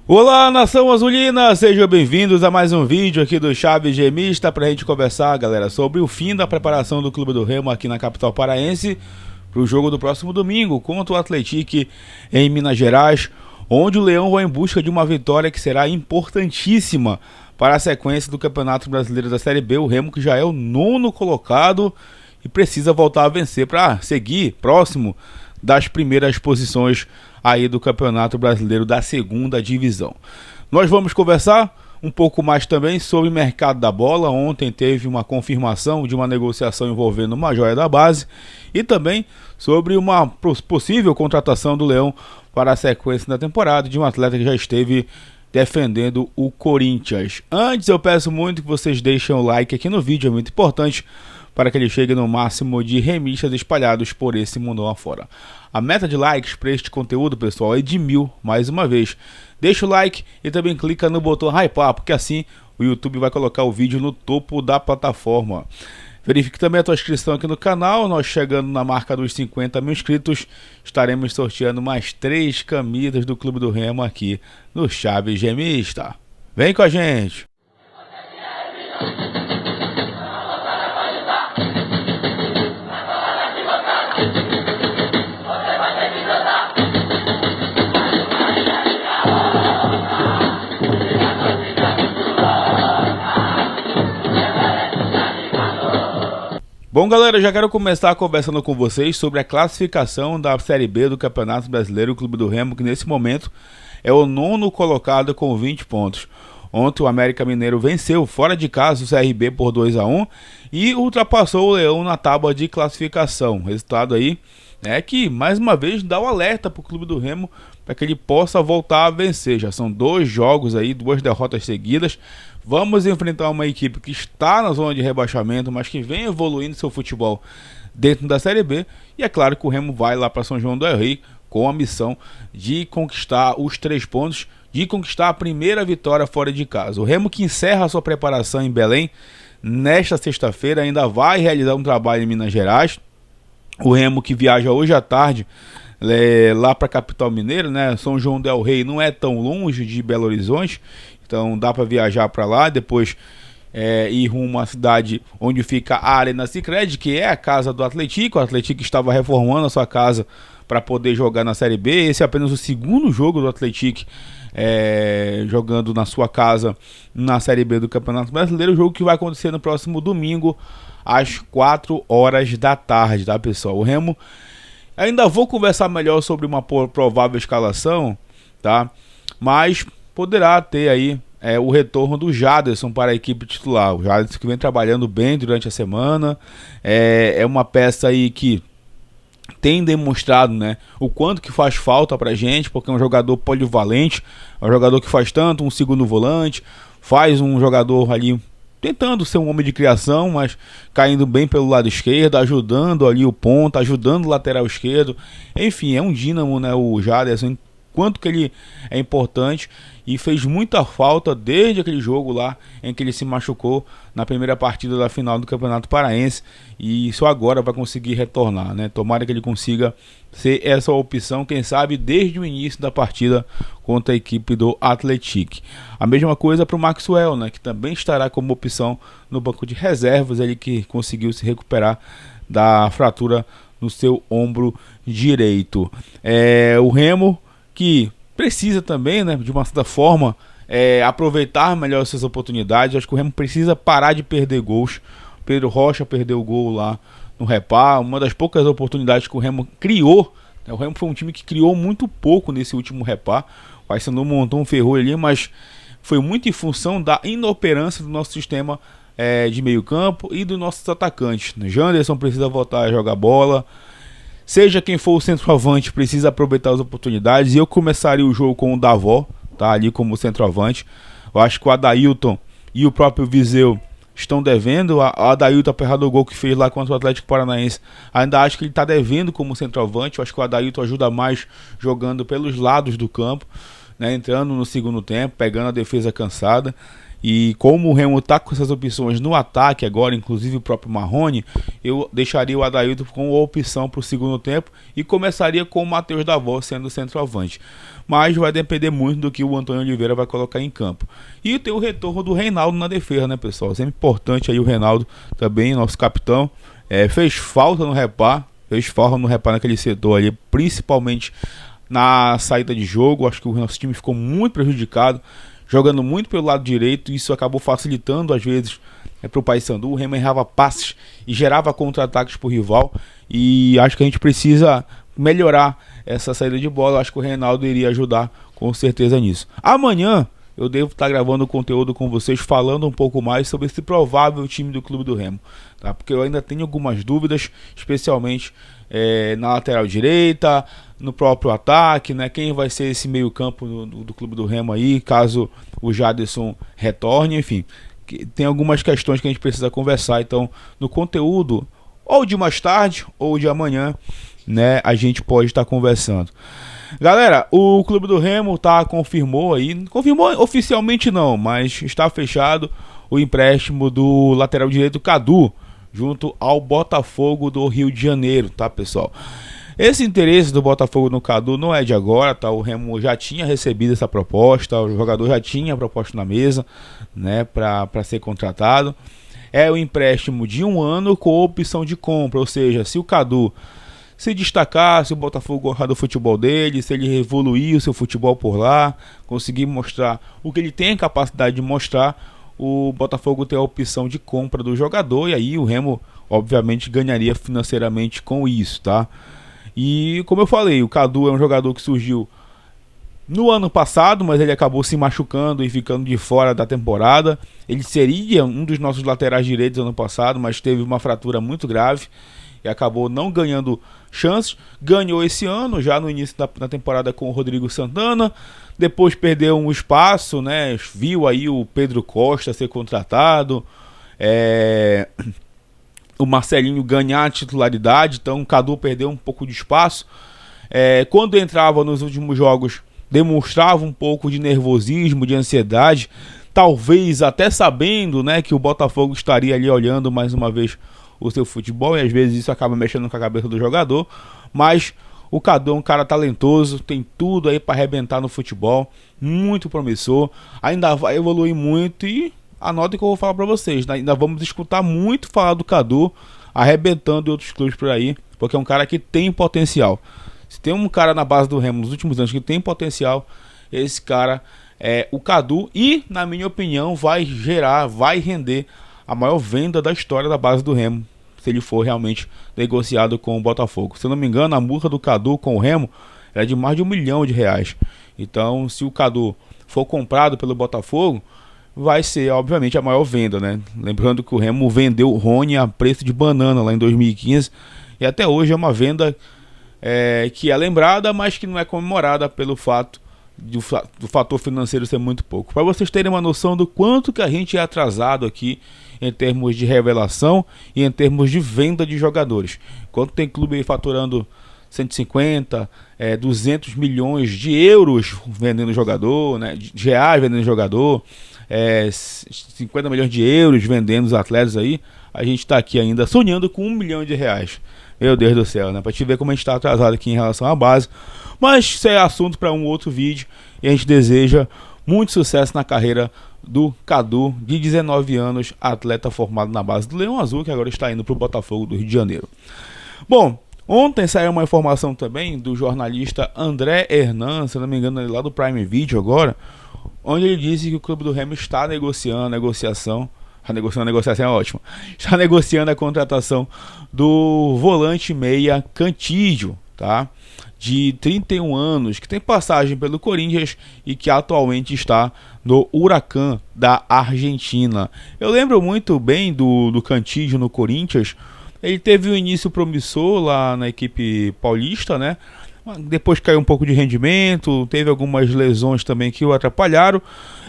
Olá, nação azulina, sejam bem-vindos a mais um vídeo aqui do Chaves Gemista pra gente conversar, galera, sobre o fim da preparação do Clube do Remo aqui na capital paraense para o jogo do próximo domingo contra o Atlético em Minas Gerais, onde o Leão vai em busca de uma vitória que será importantíssima para a sequência do Campeonato Brasileiro da Série B. O Remo, que já é o 9º colocado e precisa voltar a vencer para seguir próximo das primeiras posições aí do Campeonato Brasileiro da Segunda Divisão. Nós vamos conversar um pouco mais também sobre o mercado da bola. Ontem teve uma confirmação de uma negociação envolvendo uma joia da base e também sobre uma possível contratação do Leão para a sequência da temporada de um atleta que já esteve defendendo o Corinthians. Antes, eu peço muito que vocês deixem o like aqui no vídeo, é muito importante para que ele chegue no máximo de remistas espalhados por esse mundão afora. A meta de likes para este conteúdo, pessoal, é de 1000, mais uma vez. Deixa o like e também clica no botão hypar, porque assim o YouTube vai colocar o vídeo no topo da plataforma. Verifique também a tua inscrição aqui no canal. Nós chegando na marca dos 50 mil inscritos, estaremos sorteando mais 3 camisas do Clube do Remo aqui no Chaves Gemista. Vem com a gente! Bom, galera, já quero começar conversando com vocês sobre a classificação da Série B do Campeonato Brasileiro. O Clube do Remo, que nesse momento é o 9º colocado com 20 pontos. Ontem o América Mineiro venceu fora de casa o CRB por 2-1 e ultrapassou o Leão na tábua de classificação. Resultado aí que mais uma vez dá o alerta para o Clube do Remo para que ele possa voltar a vencer. Já são 2 jogos aí, 2 derrotas seguidas. Vamos enfrentar uma equipe que está na zona de rebaixamento, mas que vem evoluindo seu futebol dentro da Série B. E é claro que o Remo vai lá para São João del Rei com a missão de conquistar os 3 pontos, de conquistar a primeira vitória fora de casa. O Remo, que encerra a sua preparação em Belém nesta sexta-feira, ainda vai realizar um trabalho em Minas Gerais. O Remo, que viaja hoje à tarde lá para a capital mineira, né? São João del Rei não é tão longe de Belo Horizonte, então dá para viajar para lá, depois ir rumo à cidade onde fica a Arena Sicredi, que é a casa do Atlético. O Atlético estava reformando a sua casa para poder jogar na Série B. Esse é apenas o 2º jogo do Atlético jogando na sua casa na Série B do Campeonato Brasileiro. O jogo que vai acontecer no próximo domingo às 4 horas da tarde, tá, pessoal? O Remo, ainda vou conversar melhor sobre uma provável escalação, tá? Mas poderá ter aí o retorno do Jaderson para a equipe titular. O Jaderson, que vem trabalhando bem durante a semana, é uma peça aí que tem demonstrado, né, o quanto que faz falta pra gente, porque é um jogador polivalente, é um jogador que faz tanto um segundo volante, faz um jogador ali tentando ser um homem de criação, mas caindo bem pelo lado esquerdo, ajudando ali o ponta, ajudando o lateral esquerdo. Enfim, é um dínamo, né, o Jaderson, quanto que ele é importante, e fez muita falta desde aquele jogo lá em que ele se machucou na primeira partida da final do Campeonato Paraense, e só agora vai conseguir retornar, né? Tomara que ele consiga ser essa opção, quem sabe desde o início da partida contra a equipe do Atlético. A mesma coisa para o Maxwell, né, que também estará como opção no banco de reservas, ele que conseguiu se recuperar da fratura no seu ombro direito. O Remo, que precisa também, né, de uma certa forma, aproveitar melhor essas oportunidades. Acho que o Remo precisa parar de perder gols. Pedro Rocha perdeu o gol lá no Repá, uma das poucas oportunidades que o Remo criou. O Remo foi um time que criou muito pouco nesse último Repá. O Paysandu montou um ferrolho ali, mas foi muito em função da inoperância do nosso sistema de meio campo e dos nossos atacantes. Janderson precisa voltar a jogar bola. Seja quem for o centroavante, precisa aproveitar as oportunidades. E eu começaria o jogo com o Davó, tá, ali como centroavante. Eu acho que o Adailton e o próprio Viseu estão devendo. O Adailton, apesar do gol que fez lá contra o Atlético Paranaense, ainda acho que ele está devendo como centroavante. Eu acho que o Adailton ajuda mais jogando pelos lados do campo, né, entrando no segundo tempo, pegando a defesa cansada. E como o Remo está com essas opções no ataque agora, inclusive o próprio Marrone, eu deixaria o Adailton com a opção para o segundo tempo e começaria com o Matheus Davó sendo centroavante. Mas vai depender muito do que o Antônio Oliveira vai colocar em campo. E tem o retorno do Reinaldo na defesa, né, pessoal? Sempre importante aí o Reinaldo também, nosso capitão. Fez falta no Repá naquele setor ali, principalmente na saída de jogo. Acho que o nosso time ficou muito prejudicado, jogando muito pelo lado direito. Isso acabou facilitando às vezes para o Paysandu. O Remo errava passes e gerava contra-ataques para o rival. E acho que a gente precisa melhorar essa saída de bola. Acho que o Reinaldo iria ajudar com certeza nisso. Amanhã eu devo estar gravando conteúdo com vocês, falando um pouco mais sobre esse provável time do Clube do Remo, tá? Porque eu ainda tenho algumas dúvidas, especialmente na lateral direita, no próprio ataque, né? Quem vai ser esse meio campo do Clube do Remo aí, caso o Jadson retorne, enfim. Tem algumas questões que a gente precisa conversar, então no conteúdo, ou de mais tarde, ou de amanhã, né, a gente pode estar conversando. Galera, o Clube do Remo confirmou oficialmente não, mas está fechado o empréstimo do lateral direito Cadu, junto ao Botafogo do Rio de Janeiro, tá, pessoal? Esse interesse do Botafogo no Cadu não é de agora, tá? O Remo já tinha recebido essa proposta, o jogador já tinha a proposta na mesa, né, para ser contratado. É o empréstimo de 1 ano com opção de compra, ou seja, se o Cadu se destacar, se o Botafogo gostar do futebol dele, se ele evoluir o seu futebol por lá, conseguir mostrar o que ele tem capacidade de mostrar, o Botafogo tem a opção de compra do jogador, e aí o Remo obviamente ganharia financeiramente com isso, tá? E como eu falei, o Cadu é um jogador que surgiu no ano passado, mas ele acabou se machucando e ficando de fora da temporada. Ele seria um dos nossos laterais direitos ano passado, mas teve uma fratura muito grave e acabou não ganhando chances. Ganhou esse ano, já no início da temporada com o Rodrigo Santana. Depois perdeu um espaço, né? Viu aí o Pedro Costa ser contratado, o Marcelinho ganhar a titularidade. Então o Cadu perdeu um pouco de espaço. Quando entrava nos últimos jogos, demonstrava um pouco de nervosismo, de ansiedade, talvez até sabendo, né, que o Botafogo estaria ali olhando mais uma vez o seu futebol, e às vezes isso acaba mexendo com a cabeça do jogador. Mas o Cadu é um cara talentoso, tem tudo aí para arrebentar no futebol, muito promissor, ainda vai evoluir muito. E anotem que eu vou falar para vocês, ainda vamos escutar muito falar do Cadu arrebentando em outros clubes por aí, porque é um cara que tem potencial. Se tem um cara na base do Remo nos últimos anos que tem potencial, esse cara é o Cadu, e na minha opinião vai render a maior venda da história da base do Remo, se ele for realmente negociado com o Botafogo. Se eu não me engano, a multa do Cadu com o Remo era de mais de R$1 milhão. Então, se o Cadu for comprado pelo Botafogo, vai ser, obviamente, a maior venda, né? Lembrando que o Remo vendeu o Rony a preço de banana lá em 2015, e até hoje é uma venda que é lembrada, mas que não é comemorada pelo fato do fator financeiro ser muito pouco. Para vocês terem uma noção do quanto que a gente é atrasado aqui em termos de revelação e em termos de venda de jogadores. Enquanto tem clube aí faturando 150, 200 milhões de euros vendendo jogador, né, de reais vendendo jogador, 50 milhões de euros vendendo os atletas aí, a gente está aqui ainda sonhando com R$1 milhão. Meu Deus do céu, né? Para te ver como a gente está atrasado aqui em relação à base. Mas isso é assunto para um outro vídeo, e a gente deseja muito sucesso na carreira do Cadu, de 19 anos, atleta formado na base do Leão Azul, que agora está indo para o Botafogo do Rio de Janeiro. Bom, ontem saiu uma informação também do jornalista André Hernan, se não me engano, lá do Prime Video agora, onde ele disse que o Clube do Remo está negociando a negociação é ótima. Está negociando a contratação do volante meia Cantídio, tá? De 31 anos, que tem passagem pelo Corinthians e que atualmente está no Huracán da Argentina. Eu lembro muito bem do Cantídio no Corinthians. Ele teve um início promissor lá na equipe paulista, né? Depois caiu um pouco de rendimento, teve algumas lesões também que o atrapalharam.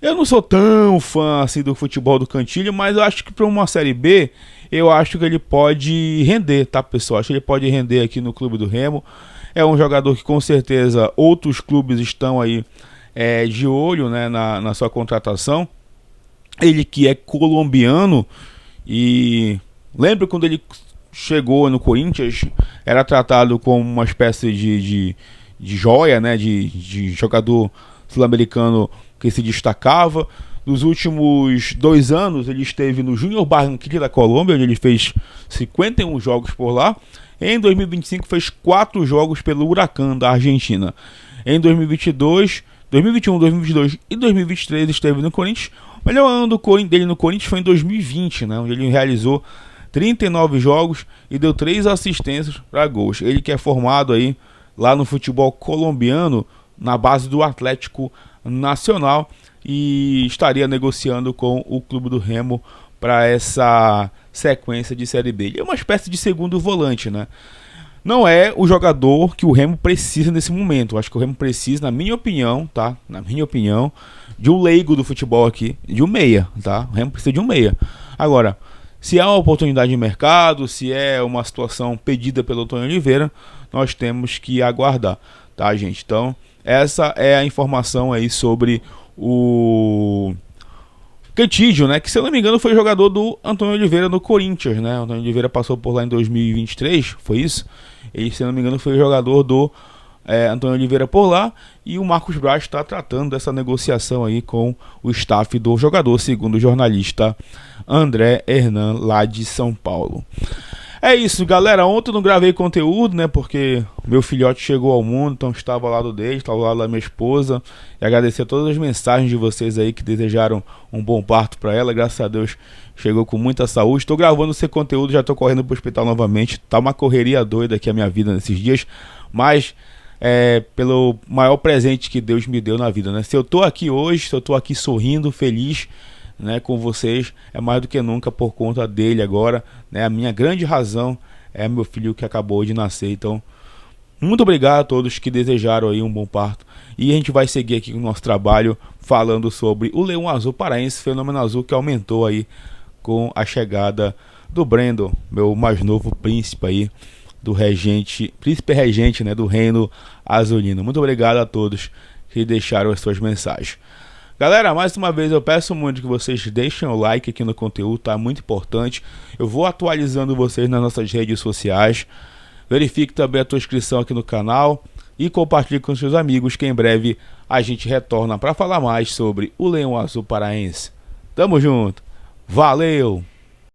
Eu não sou tão fã assim do futebol do Cantilho, mas eu acho que para uma Série B, eu acho que ele pode render, tá, pessoal? Acho que ele pode render aqui no Clube do Remo. É um jogador que com certeza outros clubes estão aí de olho, né, na sua contratação. Ele que é colombiano, e lembra quando ele chegou no Corinthians, era tratado como uma espécie de joia, né, de jogador sul-americano que se destacava. Nos últimos 2 anos ele esteve no Júnior Barranquilla da Colômbia, onde ele fez 51 jogos por lá. Em 2025 fez 4 jogos pelo Huracán da Argentina. Em 2022, 2021, 2022 e 2023 esteve no Corinthians. O melhor ano dele no Corinthians foi em 2020, né, onde ele realizou 39 jogos e deu 3 assistências para gols. Ele que é formado aí lá no futebol colombiano, na base do Atlético Nacional, e estaria negociando com o Clube do Remo para essa sequência de Série B. Ele é uma espécie de segundo volante, né? Não é o jogador que o Remo precisa nesse momento. Acho que o Remo precisa, na minha opinião, tá? Na minha opinião, de um leigo do futebol aqui, de um meia, tá? O Remo precisa de um meia. Agora, se é uma oportunidade de mercado, se é uma situação pedida pelo Antônio Oliveira, nós temos que aguardar, tá, gente? Então, essa é a informação aí sobre o Cantídio, né? Que, se eu não me engano, foi jogador do Antônio Oliveira no Corinthians, né? O Antônio Oliveira passou por lá em 2023, foi isso? Ele, se eu não me engano, foi jogador do Antônio Oliveira por lá, e o Marcos Braz está tratando dessa negociação aí com o staff do jogador, segundo o jornalista André Hernan, lá de São Paulo. É isso, galera. Ontem eu não gravei conteúdo, né? Porque meu filhote chegou ao mundo, então estava ao lado dele, estava ao lado da minha esposa. E agradecer a todas as mensagens de vocês aí que desejaram um bom parto para ela. Graças a Deus chegou com muita saúde. Estou gravando esse conteúdo, já estou correndo para o hospital novamente. Tá uma correria doida aqui a minha vida nesses dias, mas pelo maior presente que Deus me deu na vida, né? Se eu tô aqui hoje, se eu tô aqui sorrindo, feliz, né, com vocês, é mais do que nunca por conta dele agora, né? A minha grande razão é meu filho que acabou de nascer. Então, muito obrigado a todos que desejaram aí um bom parto. E a gente vai seguir aqui com o nosso trabalho falando sobre o Leão Azul paraense, fenômeno azul que aumentou aí com a chegada do Brandon, meu mais novo príncipe aí, do regente, príncipe regente, né, do reino azulino. Muito obrigado a todos que deixaram as suas mensagens. Galera, mais uma vez eu peço muito que vocês deixem o like aqui no conteúdo, tá? Muito importante. Eu vou atualizando vocês nas nossas redes sociais. Verifique também a tua inscrição aqui no canal e compartilhe com seus amigos, que em breve a gente retorna para falar mais sobre o Leão Azul paraense. Tamo junto. Valeu!